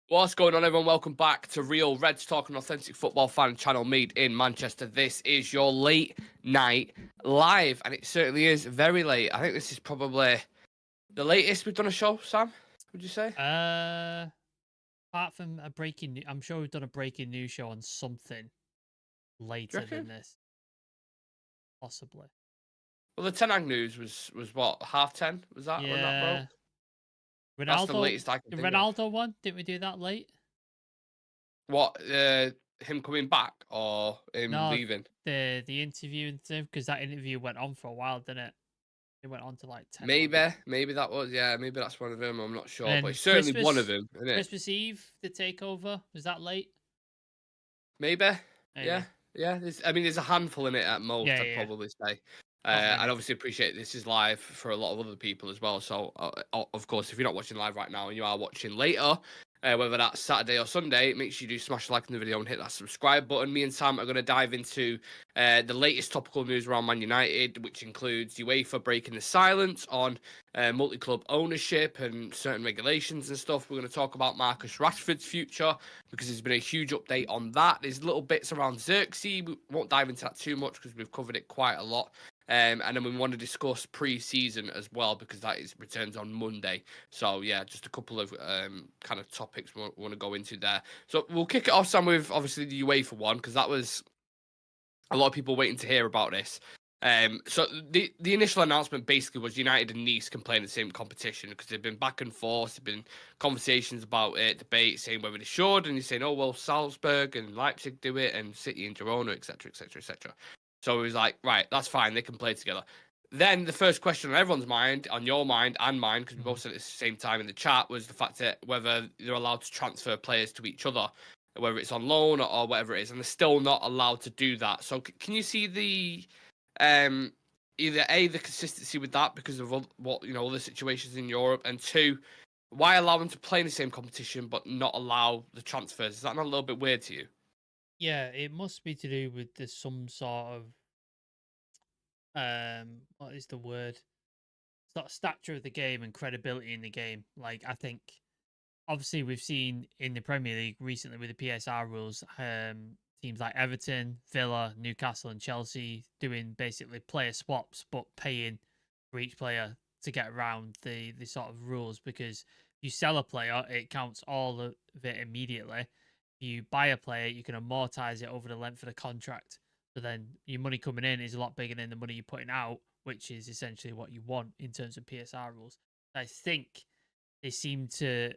What's going on, everyone? Welcome back to Real Reds Talk, an authentic football fan channel made in Manchester. This is your late night live, and it certainly is very late. I think this is probably the latest we've done a show, Sam, would you say? Uh, Apart from a I'm sure we've done a breaking news show on something Do you later than reckon? this, possibly. Well, the Ten Hag news was what, 10:30? Was that when that broke? Yeah, That's the Ronaldo, latest I can the think of. Ronaldo one. Didn't we do that late? What, him coming back or him No, leaving? the interview and stuff, because that interview went on for a while, didn't it? It went on to like 10, 11. Maybe that was, yeah, maybe that's one of them. I'm not And sure, but then it's certainly one of them, isn't it? Christmas Eve, the takeover was that late? Maybe. Yeah. Maybe. Yeah. I mean, there's a handful in it at most, Yeah, I'd yeah, yeah. probably say. Not I'd many. obviously appreciate this is live for a lot of other people as well. So, of course, if you're not watching live right now and you are watching later, whether that's Saturday or Sunday, make sure you do smash a like on the video and hit that subscribe button. Me and Sam are going to dive into the latest topical news around Man United, which includes UEFA breaking the silence on multi-club ownership and certain regulations and stuff. We're going to talk about Marcus Rashford's future because there's been a huge update on that. There's little bits around Xerxes. We won't dive into that too much because we've covered it quite a lot. And then we want to discuss pre-season as well because that is returns on Monday. So yeah, just a couple of kind of topics we want to go into there. So we'll kick it off, Sam, with obviously the UEFA one because that was a lot of people waiting to hear about this. So the initial announcement basically was United and Nice can play in the same competition because they've been back and forth. There've been conversations about it, debate saying whether they should, and you're saying, oh well, Salzburg and Leipzig do it, and City and Girona, etc., etc., etc. So it was like, right, that's fine, they can play together. Then the first question on everyone's mind, on your mind and mine, because we Mhm. both said it at the same time in the chat, was the fact that whether they're allowed to transfer players to each other, whether it's on loan or whatever it is, and they're still not allowed to do that. So can you see the um, either A, the consistency with that because of what other situations in Europe, and two, why allow them to play in the same competition but not allow the transfers? Is that not a little bit weird to you? Yeah, it must be to do with some sort of what is the word? Sort of stature of the game and credibility in the game. Like I think obviously we've seen in the Premier League recently with the PSR rules, teams like Everton, Villa, Newcastle, and Chelsea doing basically player swaps, but paying for each player to get around the sort of rules. Because if you sell a player, it counts all of it immediately. If you buy a player, you can amortize it over the length of the contract. So then your money coming in is a lot bigger than the money you're putting out, which is essentially what you want in terms of PSR rules. I think they seem to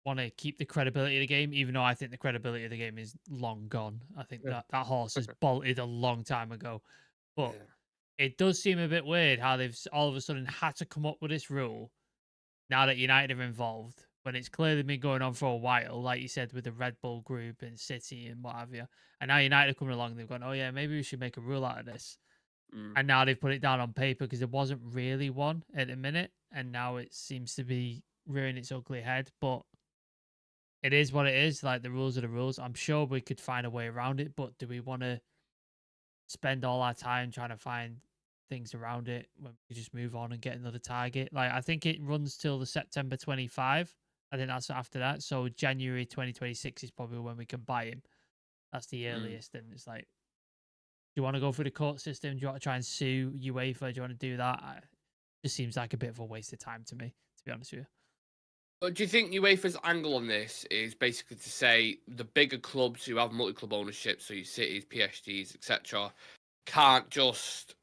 want to keep the credibility of the game, even though I think the credibility of the game is long gone. I think Yeah. that horse has bolted a long time ago. But Yeah. it does seem a bit weird how they've all of a sudden had to come up with this rule now that United are involved, when it's clearly been going on for a while, like you said, with the Red Bull group and City and what have you. And now United are coming along, and they've gone, oh yeah, maybe we should make a rule out of this. Mm. And now they've put it down on paper because there wasn't really one at the minute, and now it seems to be rearing its ugly head. But it is what it is. Like the rules are the rules. I'm sure we could find a way around it, but do we want to spend all our time trying to find things around it when we just move on and get another target? Like I think it runs till the September 25. I think that's after that. So January 2026 is probably when we can buy him. That's the Mm. earliest. And it's like, do you want to go through the court system? Do you want to try and sue UEFA? Do you want to do that? Just seems like a bit of a waste of time to me, to be honest with you. But do you think UEFA's angle on this is basically to say the bigger clubs who have multi-club ownership, so your Cities, PSGs, etc., can't just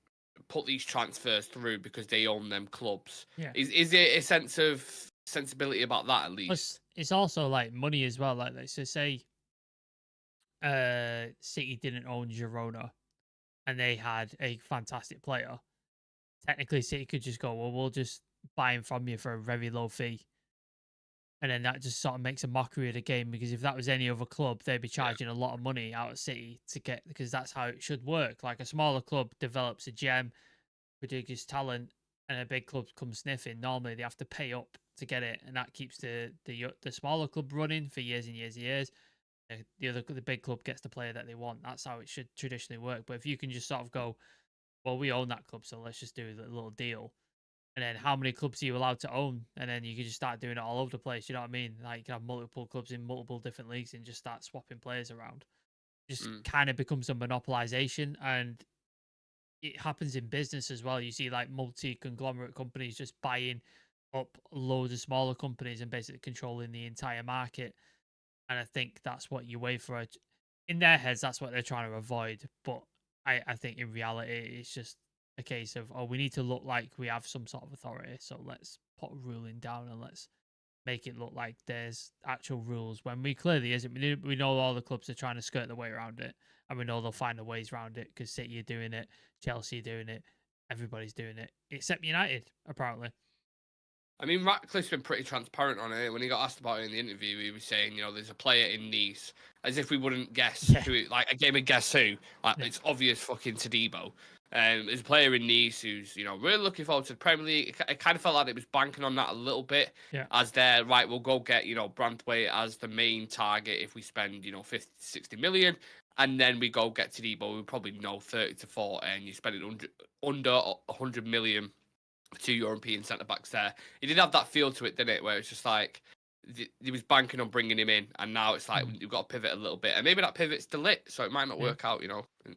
put these transfers through because they own them clubs? Yeah. Is it a sense of sensibility about that at least? Plus, it's also like money as well. Like, so say City didn't own Girona and they had a fantastic player, technically City could just go, well, we'll just buy him from you for a very low fee. And then that just sort of makes a mockery of the game because if that was any other club, they'd be Yeah. charging a lot of money out of City to get, because that's how it should work. Like a smaller club develops a gem, ridiculous talent, and a big club comes sniffing. Normally they have to pay up to get it, and that keeps the smaller club running for years and years and years. The big club gets the player that they want. That's how it should traditionally work. But if you can just sort of go, well, we own that club, so let's just do a little deal. And then how many clubs are you allowed to own? And then you can just start doing it all over the place. You know what I mean? Like you can have multiple clubs in multiple different leagues and just start swapping players around. Just Mm. kind of becomes a monopolization, and it happens in business as well. You see like multi-conglomerate companies just buying up loads of smaller companies and basically controlling the entire market. And I think that's what UEFA, in their heads, that's what they're trying to avoid. But I think in reality, it's just a case of, oh, we need to look like we have some sort of authority. So let's put a ruling down and let's make it look like there's actual rules when we clearly isn't. We know all the clubs are trying to skirt their way around it, and we know they'll find the ways around it because City are doing it, Chelsea are doing it, everybody's doing it, except United, apparently. I mean, Ratcliffe's been pretty transparent on it. When he got asked about it in the interview, he was saying, there's a player in Nice, as if we wouldn't guess Yeah. who, like a game of Guess Who. Like, Yeah. it's obvious fucking Todibo. There's a player in Nice who's, really looking forward to the Premier League. It kind of felt like it was banking on that a little bit. Yeah. As they're, right, we'll go get, Branthwaite as the main target if we spend, 50 to 60 million. And then we go get Todibo, we probably know 30 to 40, and you spend it under 100 million. Two European centre backs there. He did have that feel to it, didn't it? Where it's just like he was banking on bringing him in, and now it's like you've got to pivot a little bit, and maybe that pivot's delit, so it might not work out,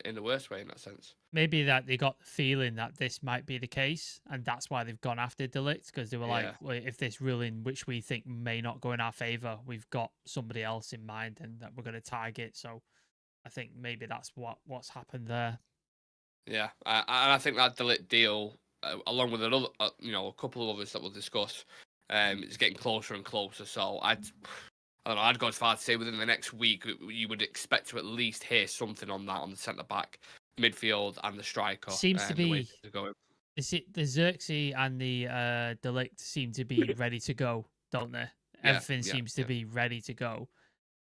in the worst way in that sense. Maybe that they got the feeling that this might be the case, and that's why they've gone after Delict, because they were like, well, if this ruling, which we think may not go in our favour, we've got somebody else in mind and that we're going to target. So I think maybe that's what's happened there. Yeah, and I think that Delict deal, along with another, a couple of others that we'll discuss, is getting closer and closer. So I don't know. I'd go as far to say within the next week you would expect to at least hear something on that on the centre back, midfield, and the striker. Seems to be going. The Xerxes and the Delict seem to be ready to go, don't they? Everything seems to be ready to go.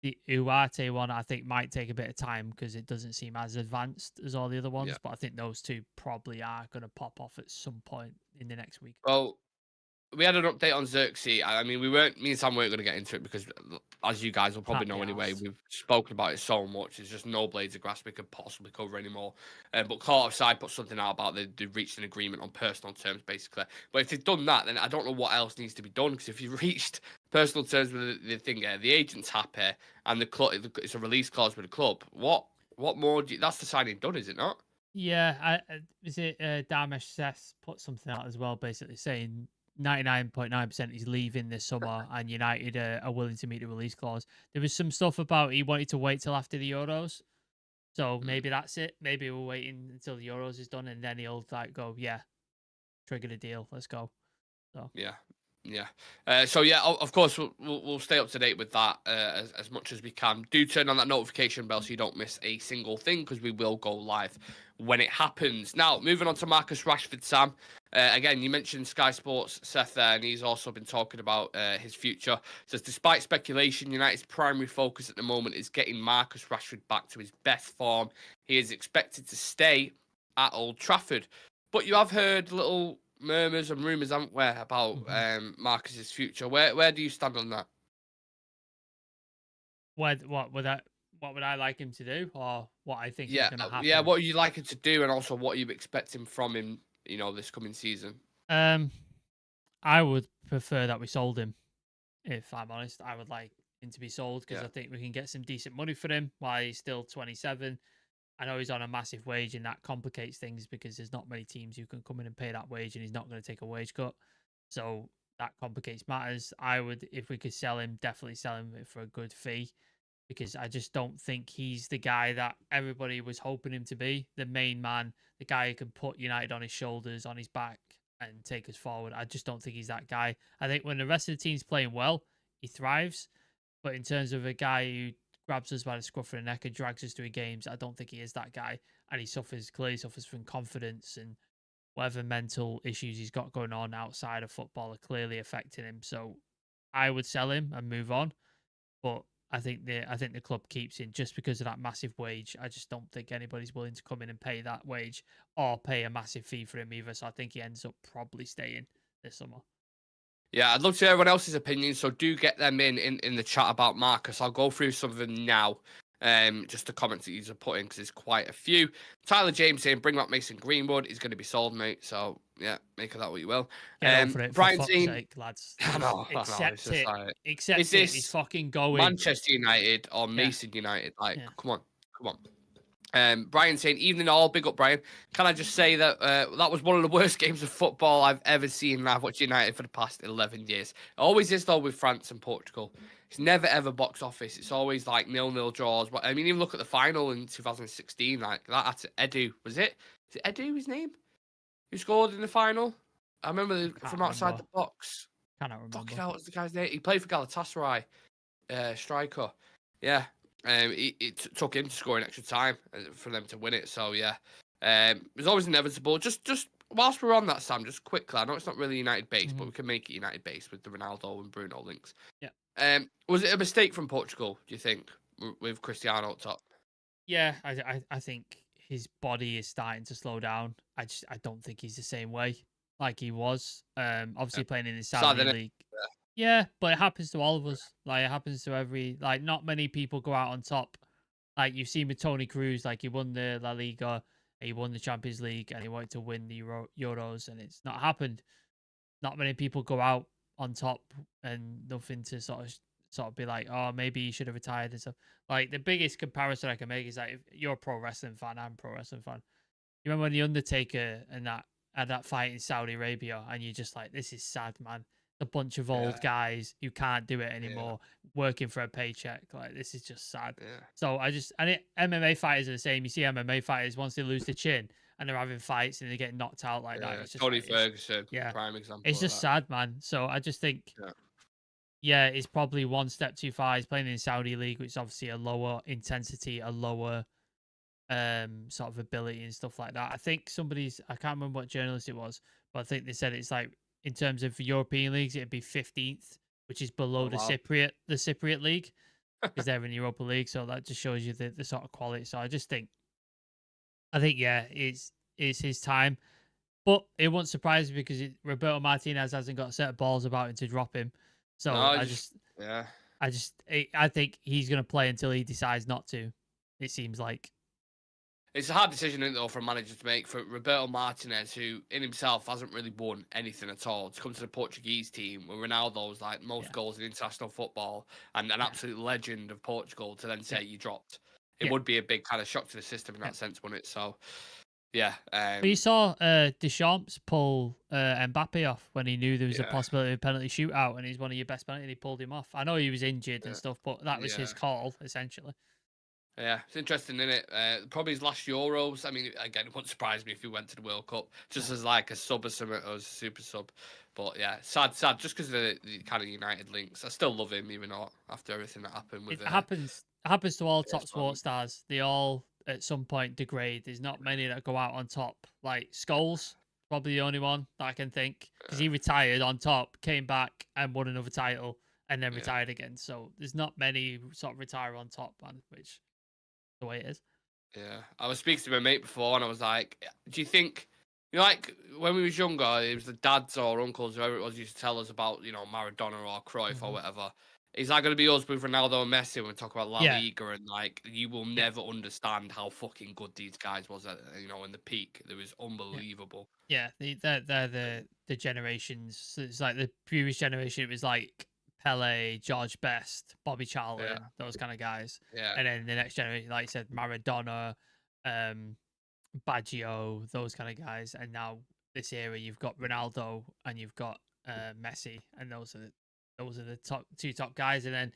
The Uarte one, I think, might take a bit of time because it doesn't seem as advanced as all the other ones. But I think those two probably are going to pop off at some point in the next week. Well, we had an update on Xerxes. I mean, me and Sam weren't going to get into it because, as you guys will probably know anyway, we've spoken about it so much. There's just no blades of grass we could possibly cover anymore. But Court of Side put something out about they've reached an agreement on personal terms, basically. But if they've done that, then I don't know what else needs to be done. Because if you've reached personal terms with the thing, the agent's happy, and the club, it's a release clause with the club. What more? That's the signing done, is it not? Yeah, is it Damesh Sess put something out as well, basically saying 99.9% he's leaving this summer, and United are willing to meet the release clause. There was some stuff about he wanted to wait till after the Euros, so maybe that's it. Maybe we're waiting until the Euros is done, and then he'll like go, yeah, trigger the deal, let's go. So yeah. So yeah, of course we'll stay up to date with that as much as we can. Do turn on that notification bell so you don't miss a single thing, because we will go live when it happens. Now, moving on to Marcus Rashford, Sam. Again, you mentioned Sky Sports Seth there, and he's also been talking about his future. Says despite speculation, United's primary focus at the moment is getting Marcus Rashford back to his best form. He is expected to stay at Old Trafford, but you have heard little murmurs and rumours, haven't we, about Marcus's future. Where do you stand on that? What would I like him to do, or what I think is going to happen? Yeah, what would you like him to do, and also what you expect him from him, this coming season? I would prefer that we sold him. If I'm honest, I would like him to be sold because I think we can get some decent money for him while he's still 27. I know he's on a massive wage, and that complicates things because there's not many teams who can come in and pay that wage, and he's not going to take a wage cut. So that complicates matters. I would, if we could sell him, definitely sell him for a good fee, because I just don't think he's the guy that everybody was hoping him to be. The main man, the guy who can put United on his shoulders, on his back, and take us forward. I just don't think he's that guy. I think when the rest of the team's playing well, he thrives. But in terms of a guy who grabs us by the scruff of the neck and drags us through games, I don't think he is that guy. And he clearly suffers from confidence, and whatever mental issues he's got going on outside of football are clearly affecting him. So I would sell him and move on. But I think the club keeps him just because of that massive wage. I just don't think anybody's willing to come in and pay that wage or pay a massive fee for him either. So I think he ends up probably staying this summer. Yeah, I'd love to hear everyone else's opinion, so do get them in the chat about Marcus. I'll go through some of them now. Just the comments that he's put in, because there's quite a few. Tyler James saying, bring back Mason Greenwood. He's going to be sold, mate. So, yeah, make of that what you will. Get over it, Brian for fuck's saying, sake, lads. I know. It's Accept just it. like, Accept is it. He's this fucking going. Manchester United or Yeah. Mason United? Like, Yeah. come on. Brian saying, evening all, big up Brian. Can I just say that that was one of the worst games of football I've ever seen, and I've watched United for the past 11 years. It always is, though, with France and Portugal. It's never, ever box office. It's always like 0-0 draws. But I mean, even look at the final in 2016, like that at Edu. Was it? Is it Edu, his name? Who scored in the final? I remember from outside the box. Cannot remember. Fucking hell, what's the guy's name? He played for Galatasaray, striker. Yeah. It took him to score in extra time for them to win it. So yeah, it was always inevitable. Just whilst we're on that, Sam, just quickly, I know it's not really United based, but we can make it United based with the Ronaldo and Bruno links. Yeah. Was it a mistake from Portugal, do you think, with Cristiano up top? Yeah, I think his body is starting to slow down. I don't think he's the same way like he was. Obviously playing in the Saudi League. Yeah, but it happens to all of us. Like, it happens to not many people go out on top. Like, you've seen with Toni Kroos, like, he won the La Liga, he won the Champions League, and he wanted to win the Euros, and it's not happened. Not many people go out on top, and nothing to sort of be like, oh, maybe he should have retired and stuff. Like, the biggest comparison I can make is, like, if you're a pro wrestling fan, I'm a pro wrestling fan. You remember when The Undertaker and that had that fight in Saudi Arabia, and you're just like, this is sad, man. A bunch of old guys who can't do it anymore, working for a paycheck. Like, this is just sad. So MMA fighters are the same. You see MMA fighters, once they lose the chin and they're having fights and they get knocked out like that. It's just Tony Ferguson, prime example. It's just sad, man. So I just think, it's probably one step too far. He's playing in Saudi League, which is obviously a lower intensity, a lower sort of ability and stuff like that. I think I can't remember what journalist it was, but I think they said it's like, in terms of European leagues, it'd be 15th, which is below the Cypriot league, because they're in the Europa League. So that just shows you the sort of quality. So I think it's his time, but it won't surprise me because Roberto Martinez hasn't got a set of balls about him to drop him. So I think he's gonna play until he decides not to. It seems like. It's a hard decision, isn't it, though, for a manager to make, for Roberto Martinez, who in himself hasn't really won anything at all, to come to the Portuguese team where Ronaldo's like most goals in international football and an absolute legend of Portugal, to then say you dropped. It would be a big kind of shock to the system in that sense, wouldn't it? So, yeah. But you saw Deschamps pull Mbappe off when he knew there was a possibility of a penalty shootout, and he's one of your best penalties, and he pulled him off. I know he was injured and stuff, but that was his call, essentially. Yeah, it's interesting, isn't it? Probably his last Euros. I mean, again, it wouldn't surprise me if he went to the World Cup just as like a sub or something, or as a super sub. But yeah, sad, just because of the kind of United links. I still love him, even though after everything that happened with it happens to all top sports stars. They all at some point degrade. There's not many that go out on top. Like Scholes, probably the only one that I can think, because he retired on top, came back and won another title, and then retired again. So there's not many sort of retire on top, man, which the way it is. Yeah, I was speaking to my mate before, and I was like, "Do you think, like when we was younger, it was the dads or uncles, whoever it was, used to tell us about, Maradona or Cruyff or whatever. Is that going to be us with Ronaldo and Messi when we talk about La Liga, and like you will never understand how fucking good these guys was at, in the peak. It was unbelievable. Yeah, they're the generations. It's like the previous generation. It was like Pele, George Best, Bobby Charlton, those kind of guys. Yeah. And then the next generation, like you said, Maradona, Baggio, those kind of guys. And now this era, you've got Ronaldo and you've got Messi, and those are the two top guys. And then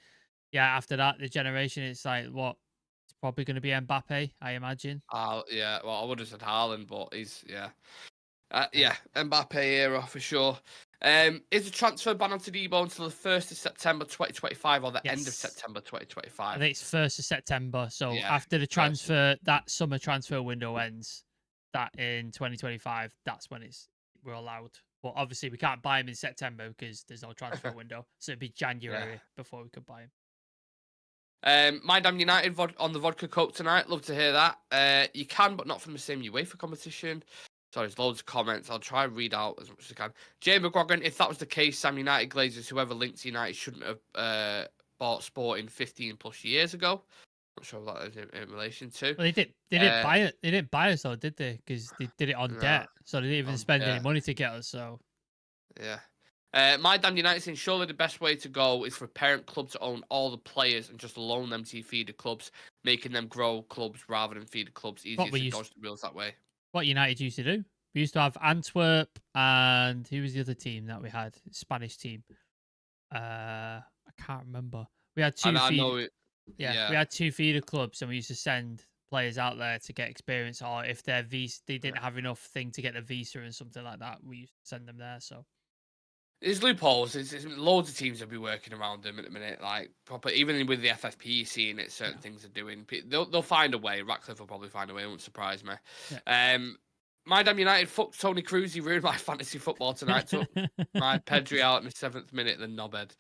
after that, the generation, it's like what? It's probably going to be Mbappe, I imagine. Yeah. Well, I would have said Haaland, but he's Mbappe era for sure. Is the transfer ban on Todibo until the 1st of September 2025 or the end of September 2025? I think it's 1st of September. So after the transfer, that summer transfer window ends, that in 2025, that's when we're allowed. But obviously, we can't buy him in September because there's no transfer window. So it'd be January before we could buy him. My Damn United on the vodka coke tonight. Love to hear that. You can, but not from the same UEFA competition. Sorry, there's loads of comments. I'll try and read out as much as I can. Jay McGuigan, if that was the case, Sam United Glazers, whoever linked United shouldn't have bought Sporting 15 plus years ago. Not sure what that is in relation to. Well, they did. They didn't buy it. They didn't buy us, though, did they? Because they did it on No, debt, so they didn't even spend any yeah, money to get us. So yeah. My damn United saying surely the best way to go is for a parent club to own all the players and just loan them to your feeder clubs, making them grow clubs rather than feeder clubs. what Easier we to used, dodge the rules that way. what United used to do, we used to have Antwerp and who was the other team that we had? Spanish team. I can't remember. We had And two I feed. know it. Yeah, we Yeah, had two feeder clubs, and we used to send players out there to get experience, or if their visa they yeah. didn't have enough thing to get the visa and something like that, we used to send them there. So There's loopholes. There's loads of teams that be working around them at the minute. Like proper, even with the FFP, seeing it, certain yeah, things are doing. They'll find a way. Ratcliffe will probably find a way. It won't surprise me. yeah. My damn United fucked Tony Cruz. He ruined my fantasy football tonight. Took my Pedri out in the 7th minute. The knobhead.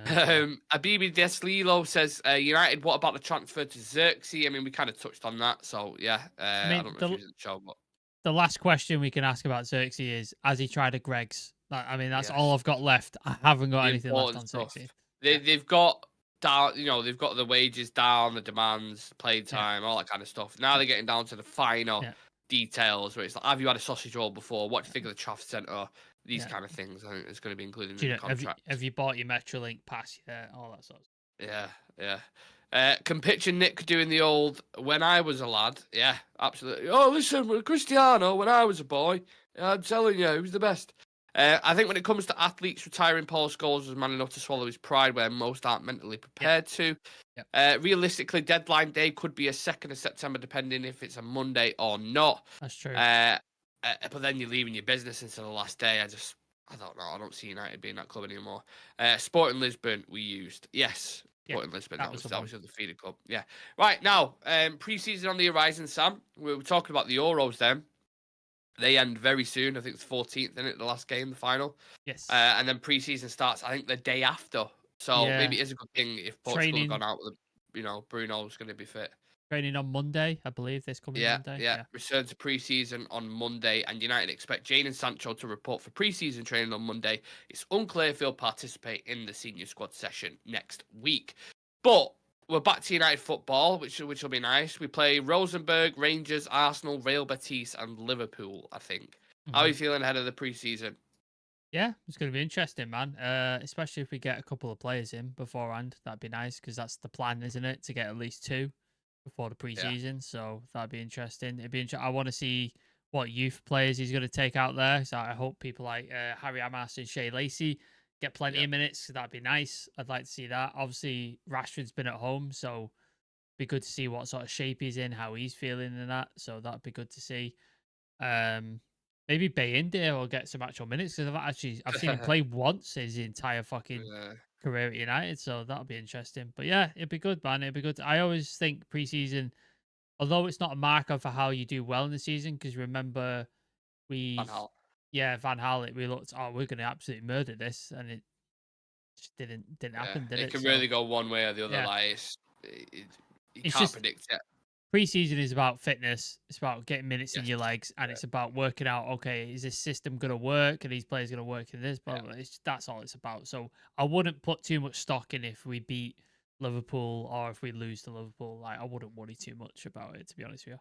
God. Abibi Deslilo says United. What about the transfer to Xerxes? I mean, we kind of touched on that. So yeah, I I mean, don't know if you was in the show, but the last question we can ask about Xerxes is: has he tried a Greg's? I mean, that's all yes. I've got left. I haven't got The anything left important on stuff. Xerxes. Yeah, They've got down, they've got the wages down, the demands, play yeah, time, all that kind of stuff. Now yeah, they're getting down to the finer yeah. details where it's like, have you had a sausage roll before? What do you think of the Chaff Centre? These Yeah. kind of things. I think it's going to be included Do in you the know, contract. have you bought your Metrolink pass? Yeah, all that sort of stuff. Yeah, yeah. Can picture Nick doing the old "when I was a lad." Yeah, absolutely. Oh, listen, with Cristiano, when I was a boy, I'm telling you, he was the best. I think when it comes to athletes retiring, Paul Scholes was man enough to swallow his pride where most aren't mentally Yep, prepared to. yep, Realistically, deadline day could be a 2nd of September, depending if it's a Monday or not. that's true. Uh, but then you're leaving your business until the last day. I don't know. I don't see United being that club anymore. Sporting Lisbon, we used. Yes, Yeah, Sporting Lisbon. that was the That one. was the feeder club. Yeah. Right now, pre-season on the horizon, Sam. We were talking about the Euros then. They end very soon. I think it's 14th, isn't it? The last game, the final. Yes. And then pre-season starts, I think, the day after. So Yeah. maybe it is a good thing if Portugal have Training gone out with, Bruno's going to be fit. training on Monday, I believe, this coming Yeah, Monday. yeah. Yeah. Return to pre-season on Monday, and United expect Jane and Sancho to report for pre-season training on Monday. It's unclear if he'll participate in the senior squad session next week. But we're back to United football, which will be nice. We play Rosenborg, Rangers, Arsenal, Real Betis, and Liverpool. I think. How are Hmm. you feeling ahead of the pre-season? Yeah, it's going to be interesting, man. Especially if we get a couple of players in beforehand. That'd be nice because that's the plan, isn't it? To get at least two before the Yeah. preseason. So that'd be interesting. I want to see what youth players he's going to take out there. So I hope people like Harry Amas and Shea Lacey get plenty Yeah. of minutes. That'd be nice. I'd like to see that. Obviously, Rashford's been at home, so be good to see what sort of shape he's in, how he's feeling, and that. So that'd be good to see. Um, Maybe Bayindir will get some actual minutes because I've seen him play once his entire fucking Yeah. career at United, so that'll be interesting. But yeah, it'd be good, man. It'd be good. I always think preseason, although it's not a marker for how you do well in the season, because remember Van we, Gaal. yeah, Van Hal, we looked, oh, we're going to absolutely murder this, and it just didn't Yeah. happen, did It it? can So really go one way or the other. yeah, Like you it's can't just predict it. preseason is about fitness. It's about getting minutes in Yes. your legs, and Yeah. it's about working out. Okay, is this system going to work? Are these players going to work in this? Blah, Yeah. blah, blah. That's all it's about. So I wouldn't put too much stock in if we beat Liverpool or if we lose to Liverpool. Like I wouldn't worry too much about it, to be honest with you.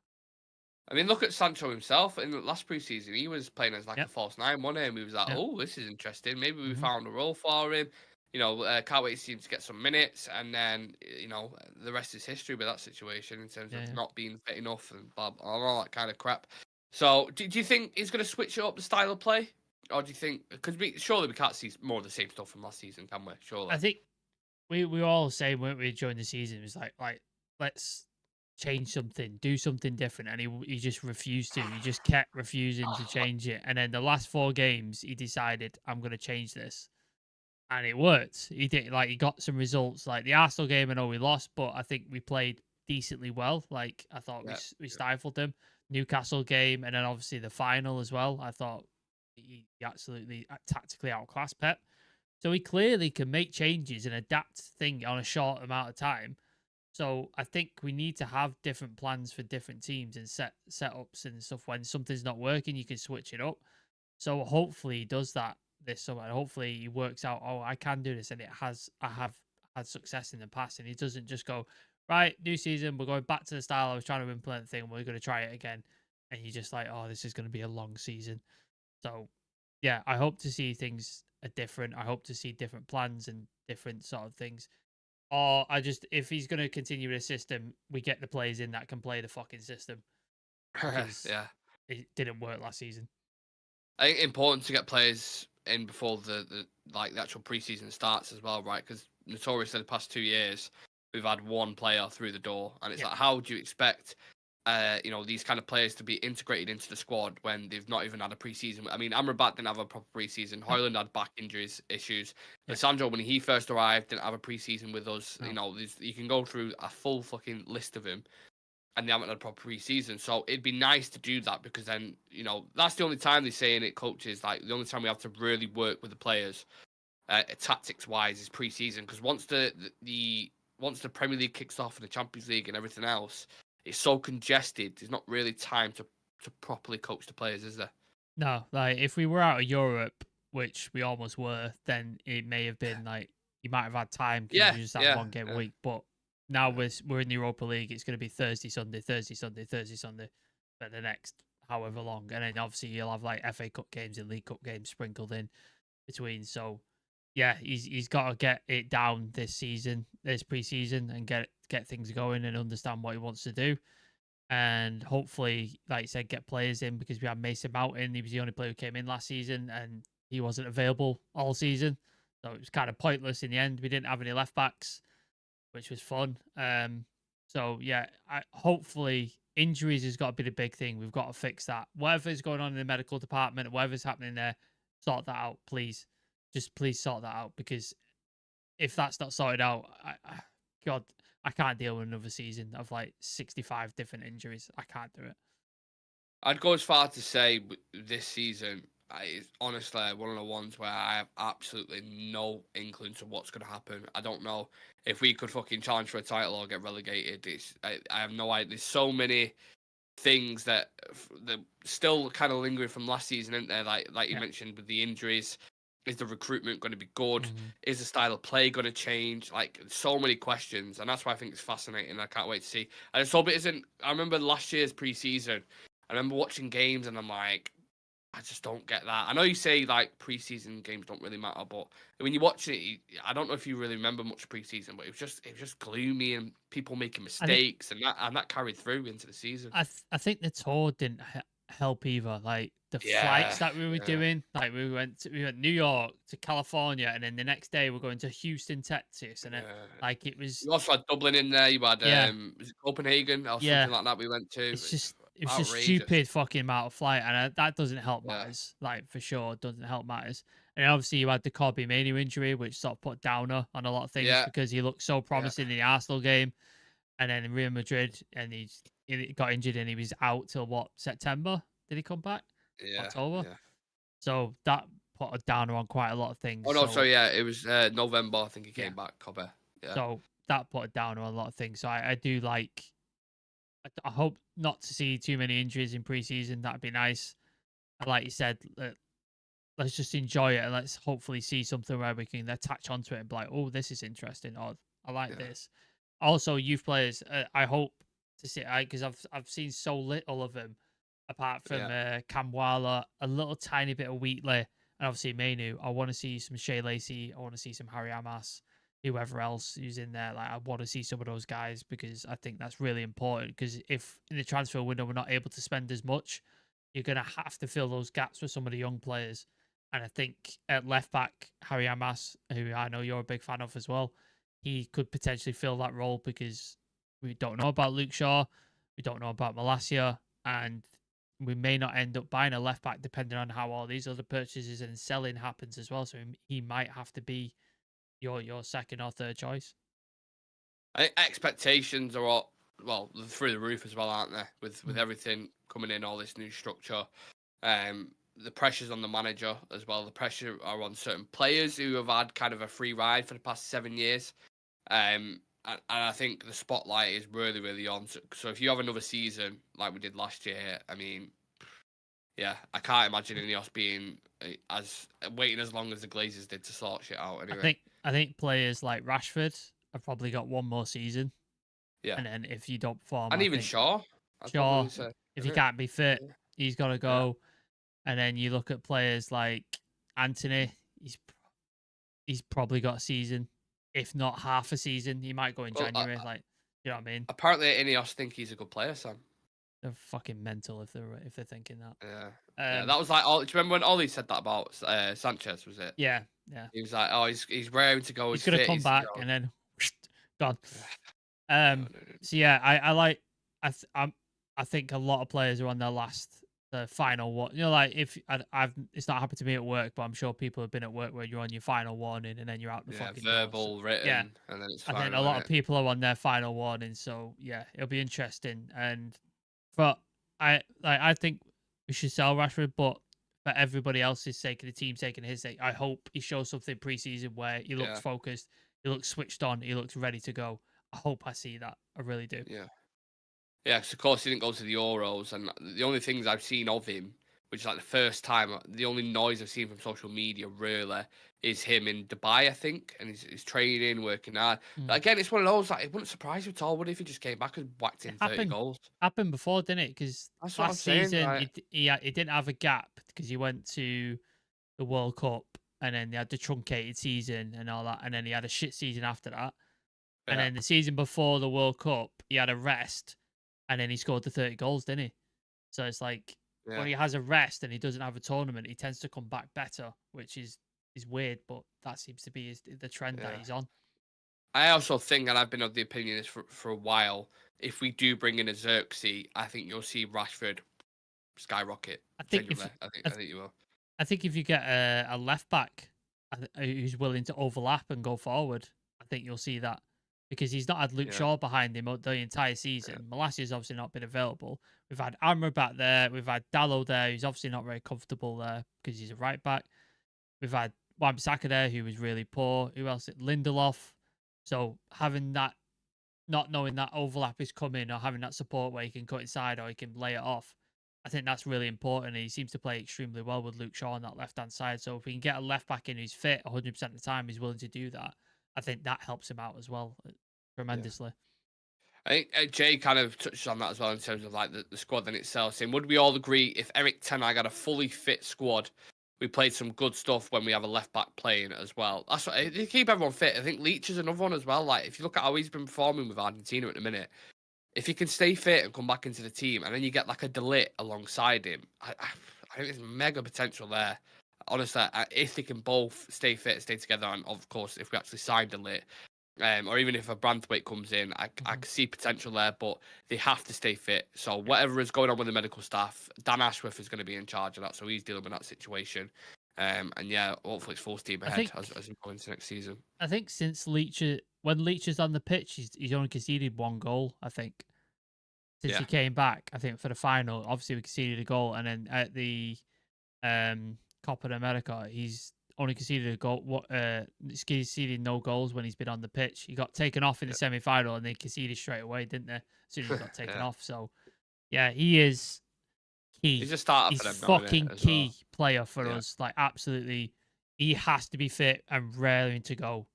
I mean, look at Sancho himself. In the last preseason, he was playing as like a Yep. false nine, wasn't he? And we was like, Yep. oh, this is interesting. Maybe we Hmm. found a role for him. Can't wait to see him to get some minutes. And then, the rest is history with that situation in terms Yeah, of yeah. not being fit enough and blah, blah, all that kind of crap. So, do you think he's going to switch it up the style of play? Or do you think, because surely we can't see more of the same stuff from last season, can we? Surely. I think we all say, weren't we, during the season, it was like let's change something, do something different, and he just refused to. He just kept refusing to change it, and then the last 4 games, he decided, I'm going to change this, and it worked. He did, like, he got some results. Like the Arsenal game, I know we lost, but I think we played decently well. Like I thought Yeah. we stifled them. Newcastle game, and then obviously the final as well. I thought he absolutely tactically outclassed Pep. So he clearly can make changes and adapt thing on a short amount of time. So I think we need to have different plans for different teams and setups and stuff. When something's not working, you can switch it up. So hopefully he does that this summer. And hopefully he works out, oh, I can do this, and I have had success in the past, and he doesn't just go, right, new season, we're going back to the style I was trying to implement the thing, we're going to try it again. And you're just like, oh, this is going to be a long season. So, yeah, I hope to see things are different. I hope to see different plans and different sort of things. Or if he's going to continue with a system, we get the players in that can play the fucking system because Yeah. it didn't work last season. I think important to get players in before the actual preseason starts as well, right? Because notoriously the past 2 years we've had one player through the door, and it's Yeah. like, how do you expect, these kind of players to be integrated into the squad when they've not even had a preseason? I mean, Amrabat didn't have a proper preseason. Hoyland had back injuries issues. Yeah. Sancho, when he first arrived, didn't have a preseason with us. No. You can go through a full fucking list of him, and they haven't had a proper preseason. So it'd be nice to do that because then, that's the only time they say in it, coaches, like the only time we have to really work with the players, tactics wise, is preseason. Because once once the Premier League kicks off and the Champions League and everything else, it's so congested. There's not really time to properly coach the players, is there? No, like if we were out of Europe, which we almost were, then it may have been like you might have had time because Yeah, you just had yeah, one game a yeah. week. But now we're in the Europa League. It's going to be Thursday, Sunday, Thursday, Sunday, Thursday, Sunday for the next however long, and then obviously you'll have like FA Cup games and League Cup games sprinkled in between. So yeah, he's got to get it down this season, this preseason, and get things going and understand what he wants to do. And hopefully, like you said, get players in because we had Mason Mountain. He was the only player who came in last season, and he wasn't available all season, so it was kind of pointless in the end. We didn't have any left backs, which was fun. So yeah, hopefully injuries has got to be the big thing. We've got to fix that. Whatever's going on in the medical department, whatever's happening there, sort that out, please. Just please sort that out because if that's not sorted out, God, I can't deal with another season of like 65 different injuries. I can't do it. I'd go as far to say this season is honestly one of the ones where I have absolutely no inkling to what's going to happen. I don't know if we could fucking challenge for a title or get relegated. I have no idea. There's so many things that still kind of lingering from last season, isn't there? Like you mentioned with the injuries. Is the recruitment going to be good? Mm-hmm. Is the style of play going to change? Like, so many questions, and that's why I think it's fascinating. I can't wait to see. I just hope it isn't. I remember last year's preseason. I remember watching games, and I'm like, I just don't get that. I know you say like preseason games don't really matter, but when you watch it, I don't know if you really remember much preseason, but it was just gloomy and people making mistakes, and that carried through into the season. I think the tour didn't help either. Like the Yeah, flights that we were doing, like we went New York to California, and then the next day we're going to Houston, Texas, and like it was. You also had Dublin in there. You had Yeah, was it Copenhagen or yeah. something like that? We went to. It's just it was just Outrageous. stupid fucking amount of flight, and that doesn't help Yeah, matters. Like for sure, doesn't help matters. And obviously, you had the Kobe Manu injury, which sort of put downer on a lot of things yeah, because he looked so yeah, promising in the Arsenal game, and then in Real Madrid, and he got injured and he was out till what September? Did he come back? yeah, October. yeah. So that put a downer on quite a lot of things. Oh no, so So yeah, it was November. I think he yeah, came back. Kobe. Yeah, so that put a downer on a lot of things. So I do like. I hope not to see too many injuries in preseason. That'd be nice. And like you said, let's just enjoy it and let's hopefully see something where we can attach onto it and be like, oh, this is interesting, or I like yeah, this. Also, youth players, I hope to see because I've seen so little of them, apart from yeah. Kamwala, a little tiny bit of Wheatley, and obviously Mainu. I want to see some Shea Lacey. I want to see some Harry Amas, whoever else who's in there. Like I want to see some of those guys because I think that's really important. Because if in the transfer window we're not able to spend as much, you're gonna have to fill those gaps with some of the young players. And I think at left back, Harry Amas, who I know you're a big fan of as well, he could potentially fill that role because we don't know about Luke Shaw, we don't know about Malacia, and we may not end up buying a left back depending on how all these other purchases and selling happens as well. So he might have to be your second or third choice. I think expectations are all, well, through the roof as well, aren't they? With everything coming in, all this new structure, the pressures on the manager as well. The pressure are on certain players who have had kind of a free ride for the past 7 years. And I think the spotlight is really, really on. So if you have another season like we did last year, I mean, yeah, I can't imagine Ineos being as waiting as long as the Glazers did to sort shit out. Anyway, I think players like Rashford have probably got one more season. Yeah. And then if you don't perform, And I even think Shaw, I'd Shaw, probably say. if he can't be fit, Yeah. he's got to Yeah. go. And then you look at players like Anthony, he's probably got a season, if not half a season. He might go in Well, January. Like, you know what I mean? apparently Ineos think he's a good player, Sam. They're fucking mental if they're thinking that. Yeah. Yeah, Um, that was like, do you remember when Ollie said that about Sanchez, was it? yeah. He was like, oh, he's raring to go, He's he's gonna fit, come he's, you back know. and then gone. No, no, no. So yeah, I like I think a lot of players are on their the final one. You know, like if I've it's not happened to me at work, but I'm sure people have been at work where you're on your final warning and then you're out the Yeah, fucking door. So, verbal, yeah, written, and then it's I think final, a lot isn't of it? people are on their final warning. So yeah, it'll be interesting. But I think we should sell Rashford, but for everybody else's sake and the team sake and his sake, I hope he shows something preseason where he looks Yeah, focused, he looks switched on, he looks ready to go. I hope I see that. I really do. yeah. Yeah, 'cause of course he didn't go to the Euros, and the only things I've seen of him, which is like the first time, the only noise I've seen from social media really is him in Dubai, I think, and he's training, working hard. But again, it's one of those, like, it wouldn't surprise you at all, would it, if he just came back and whacked It in 30 goals? happened before, didn't it? Because That's what I'm last saying, season like, he didn't have a gap because he went to the World Cup and then he had the truncated season and all that, and then he had a shit season after that, and yeah, then the season before the World Cup he had a rest, and then he scored the 30 goals, didn't he? So it's like when yeah, he has a rest and he doesn't have a tournament, he tends to come back better, which is weird, but that seems to be the trend that yeah. he's on. I also think, and I've been of the opinion this for a while, if we do bring in a Xerxes, I think you'll see Rashford skyrocket. I think if Genuinely, I, I think you will. I think if you get a left back who's willing to overlap and go forward, I think you'll see that because he's not had Luke Yeah, Shaw behind him the entire yeah, season. Malassia's obviously not been available. We've had Amrabat there. We've had Dallo there, who's obviously not very comfortable there because he's a right back. We've had Wan-Bissaka there, who was really poor. Who else? Lindelof. So having that, not knowing that overlap is coming, or having that support where he can cut inside or he can lay it off, I think that's really important. He seems to play extremely well with Luke Shaw on that left hand side. So if we can get a left back in who's fit 100% of the time, he's willing to do that. I think that helps him out as well yeah. tremendously. I think Jay kind of touched on that as well in terms of like the squad in itself. Saying, would we all agree if Eric Ten Hag had a fully fit squad, we played some good stuff when we have a left back playing as well. That's what they keep everyone fit. I think Leach is another one as well. Like if you look at how he's been performing with Argentina at the minute, if he can stay fit and come back into the team, and then you get like a Delit alongside him, I think there's mega potential there. Honestly, if they can both stay fit, stay together, and of course, if we actually sign Delit, or even if a Branthwaite comes in, I can see potential there, but they have to stay fit. So whatever is going on with the medical staff, Dan Ashworth is going to be in charge of that, so he's dealing with that situation. And yeah, hopefully it's full steam ahead as we go into next season. I think since when Leach is on the pitch, he's only conceded one goal. I think since Yeah, he came back, I think for the final, obviously we conceded a goal, and then at the Copa America, he's only conceded a goal. He's conceded no goals when he's been on the pitch. He got taken off in the semi final, and they conceded straight away, didn't they? As soon as he got taken yeah. off. So yeah, he is key. He's a starter He's for them now, isn't fucking it, as key well? player for Yeah, us. Like absolutely, he has to be fit and raring to go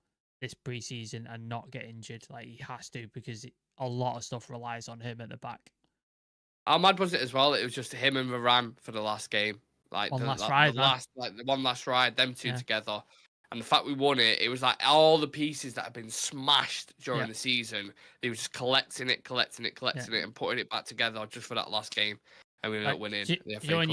this preseason and not get injured. Like he has to because a lot of stuff relies on him at the back. how mad was it as well? It was just him and Varane for the last game, like One last the ride, man. last, like the one last ride, them two Yeah, together, and the fact we won it, it was like all the pieces that have been smashed during yeah, the season. They were just collecting it, yeah. and putting it back together just for that last game, and we ended up Like, winning the you know FA when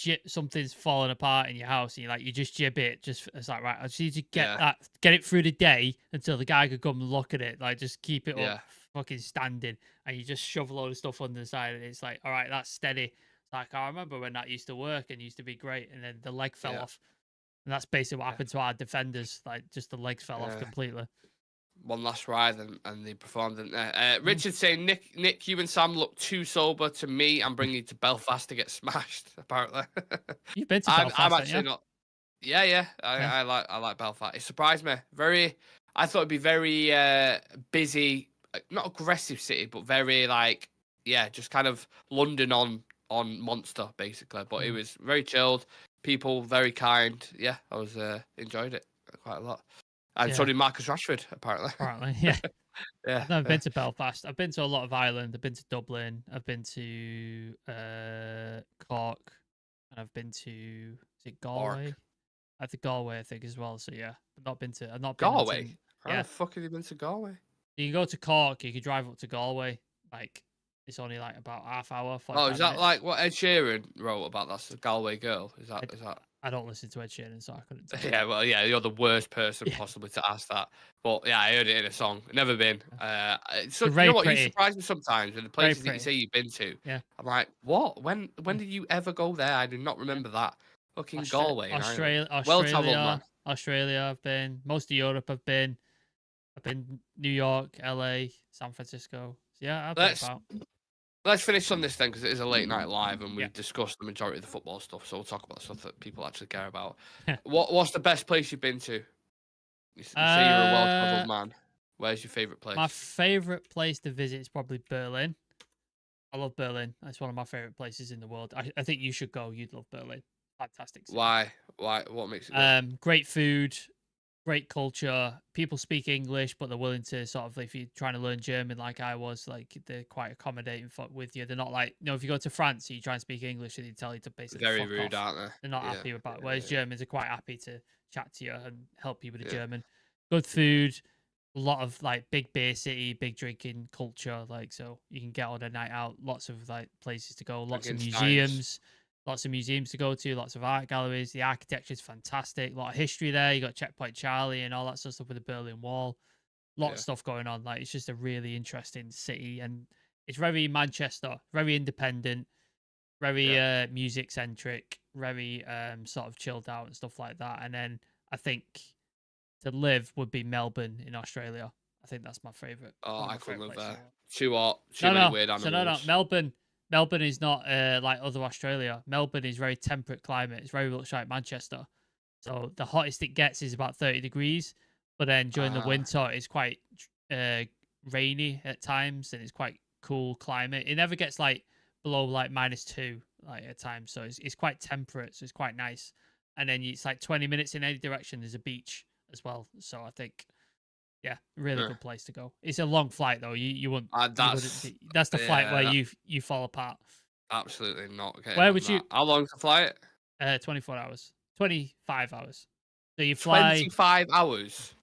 Cup. something's falling apart in your house and you just jib it, it's like, right, I just need to Yeah, get it through the day until the guy could come and look at it, like just keep it up yeah, fucking standing, and you just shove a load of stuff on the side and it's like, all right, that's steady. It's like, I remember when that used to work and used to be great, and then the leg fell yeah, off, and that's basically what yeah, happened to our defenders, like just the legs fell off yeah. completely. One last ride, and they performed, didn't they? Mm. Richard saying, Nick, you and Sam look too sober to me. I'm bringing you to Belfast to get smashed. Apparently, You've been to I'm Belfast, haven't actually you? not. Yeah, yeah. Yeah, I like Belfast. It surprised me. Very. I thought it'd be very busy, not aggressive city, but very like just kind of London on Monster basically. But it mm. was very chilled. People very kind. Yeah, I was enjoyed it quite a lot. And so Yeah, did Marcus Rashford apparently. apparently. Yeah. Yeah, I've never yeah. been to Belfast. I've been to a lot of Ireland. I've been to Dublin. I've been to Cork, and I've been to is it Galway? Cork. I think Galway, I think as well. So yeah, I've not been to. I've not been Galway? into. How Yeah, the fuck have you been to Galway? you can go to Cork. You can drive up to Galway. Like it's only like about half hour, Oh, is 45 that minutes. like what Ed Sheeran wrote about? That's the Galway girl. Is that? I, Is that? I don't listen to Ed Sheeran, so I couldn't tell you. Yeah, well, yeah, you're the worst person Yeah, possibly to ask that. But yeah, I heard it in a song. Never been. So they're you know very what? You pretty. surprise me sometimes with the Very places that you say pretty. you've been to. Yeah. I'm like, what? When did you ever go there? I do not Yeah. remember that. Fucking Galway in Ireland. Well travelled man. Australia. I've been most of Europe. I've been New York, LA, San Francisco. So yeah, I've been Let's about. let's finish on this then because it is a late night live and Yeah. we've discussed the majority of the football stuff. So we'll talk about stuff that people actually care about. What's the best place you've been to? You say you're a well travelled man. Where's your favourite place? My favorite place to visit is probably Berlin. I love Berlin. It's one of my favorite places in the world. I think you should go. You'd love Berlin. Fantastic city. Why? What makes it good? Great food, great culture. People speak English, but they're willing to sort of, if you're trying to learn German like I was, like they're quite accommodating with you. They're not like, if you go to France, you try and speak English and they tell you to basically Very fuck rude, off. aren't they? They're not Yeah, happy about it. yeah, Whereas yeah. Germans are quite happy to chat to you and help you with the Yeah. German. Good food, a lot of like big beer city, big drinking culture. Like, so you can get on a night out, lots of like places to go, lots of Drinking steins. museums. Lots of museums to go to, lots of art galleries. The architecture is fantastic. A lot of history there. You got Checkpoint Charlie and all that sort of stuff with the Berlin Wall. A lot of stuff going on. Like, it's just a really interesting city, and it's very Manchester, very independent, very music centric, very sort of chilled out and stuff like that. And then I think to live would be Melbourne in Australia. I think that's my favorite. Oh, one of I my couldn't live favourite places in there. the world. Too hot. Too many weird So animals. Melbourne is not like other Australia. Melbourne is very temperate climate. It's very much like Manchester. So the hottest it gets is about 30 degrees, but then during the winter it's quite rainy at times, and it's quite cool climate. It never gets like below like -2 like at times, so it's quite temperate. So it's quite nice. And then it's like 20 minutes in any direction. There's a beach as well. So I think. Yeah, really good place to go. It's a long flight though. You wouldn't. That's the flight where you fall apart. Absolutely not. Where would you? How long's the flight? 24 hours, 25 hours. So you fly 25 hours. So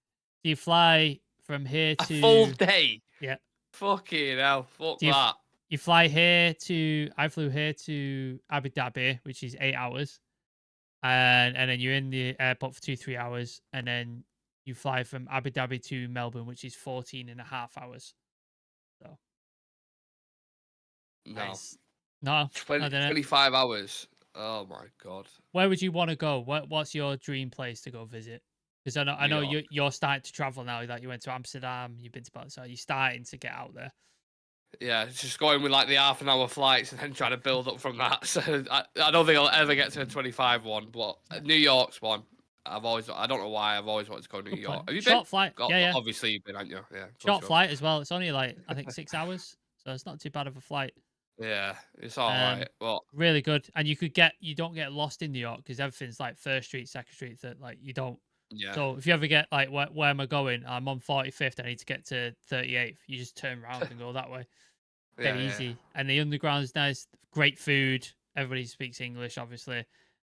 you fly from here A to full day. Yeah. Fucking hell. Fuck that. You fly here to. I flew here to Abu Dhabi, which is 8 hours, and then you're in the airport for 2-3 hours, and then you fly from Abu Dhabi to Melbourne, which is 14.5 hours. So. No. No. 25 hours. Oh my god. Where would you want to go? What's your dream place to go visit? Because I know you're starting to travel now. That you went to Amsterdam, you've been to Bali, so you're starting to get out there. Yeah, it's just going with like the half-an-hour flights and then trying to build up from that. So I don't think I'll ever get to a 25 one, but New York's one. I don't know why, I've always wanted to go to New York. Have you been? Short flight. Yeah. Obviously you've been, haven't you? Yeah. Short flight as well. It's only like, I think 6 hours. So it's not too bad of a flight. Yeah, it's all right. Well, really good. And you don't get lost in New York because everything's like First Street, Second Street, that like you don't. Yeah. So if you ever get like, where am I going? I'm on 45th. I need to get to 38th. You just turn around and go that way. Very easy. Yeah. And the underground is nice. Great food. Everybody speaks English, obviously.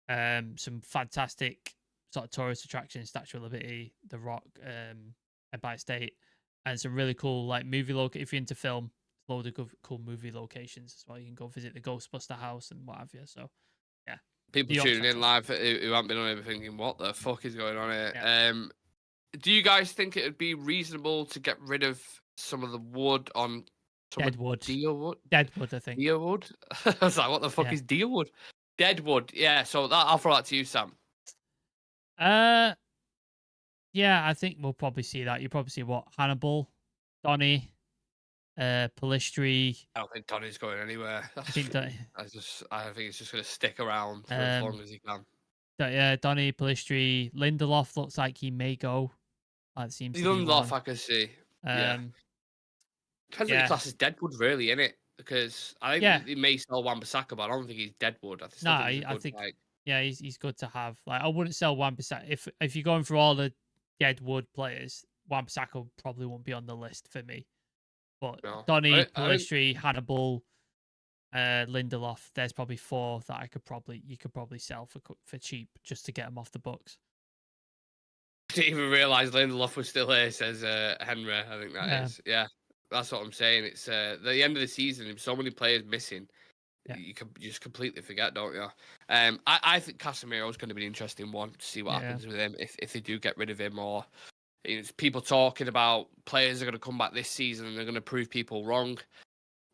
Some fantastic sort of tourist attractions: Statue of Liberty, The Rock, Empire State, and some really cool like movie if you're into film, loads of cool movie locations as well. You can go visit the Ghostbuster house and what have you. So, yeah. People tuning in live who haven't been on here thinking, "What the fuck is going on here?" Yeah. Do you guys think it would be reasonable to get rid of some of the wood on? Deadwood. Deerwood? Deadwood, I think. Deerwood? I was like, what the fuck is Deerwood? Deadwood. Yeah, so I'll throw that to you, Sam. Yeah, I think we'll probably see that. You'll probably see what? Hannibal, Donny, Palistri. I don't think Donny's going anywhere. I think it's just going to stick around for as long as he can. Yeah, Donny, Palistri, Lindelof looks like he may go. That seems to be Lindelof, I can see. Yeah. Depends on your class is Deadwood, really, innit? Because I think he may sell Wan-Bissaka, but I don't think he's Deadwood. I think he's good to have. Like, I wouldn't sell Wan-Bissaka if you're going for all the Deadwood players. Wan-Bissaka probably won't be on the list for me. But No. Donny, Pellistri, Hannibal, Lindelof, there's probably 4 that you could probably sell for cheap just to get them off the books. I didn't even realise Lindelof was still here, says Henry. I think that is. Yeah, that's what I'm saying. It's the end of the season, with so many players missing. Yeah. You just completely forget, don't you? I think Casemiro's going to be an interesting one to see what happens with him if they do get rid of him, or it's people talking about players are going to come back this season and they're going to prove people wrong.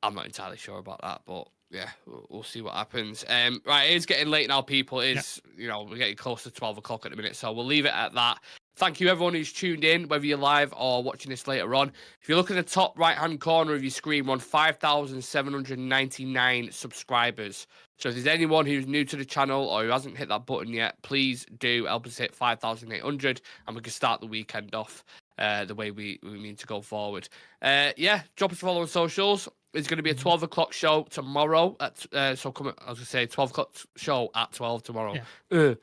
I'm not entirely sure about that, but yeah, we'll see what happens. Right, it is getting late now, people. We're getting close to 12 o'clock at the minute, so we'll leave it at that. Thank you, everyone who's tuned in, whether you're live or watching this later on. If you look at the top right-hand corner of your screen, we're on 5,799 subscribers. So if there's anyone who's new to the channel or who hasn't hit that button yet, please do help us hit 5,800, and we can start the weekend off the way we mean to go forward. Drop us a follow on socials. It's going to be a 12 o'clock show tomorrow. I was going to say 12 o'clock show at 12 tomorrow. Yeah.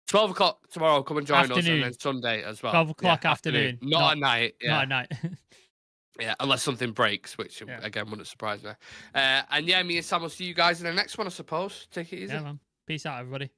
12 o'clock tomorrow. Come and join us. And then Sunday as well. 12 o'clock afternoon. Not at night. Yeah. Not at night. Yeah, unless something breaks, which, again, wouldn't surprise me. Me and Sam will see you guys in the next one, I suppose. Take it easy. Yeah, man. Peace out, everybody.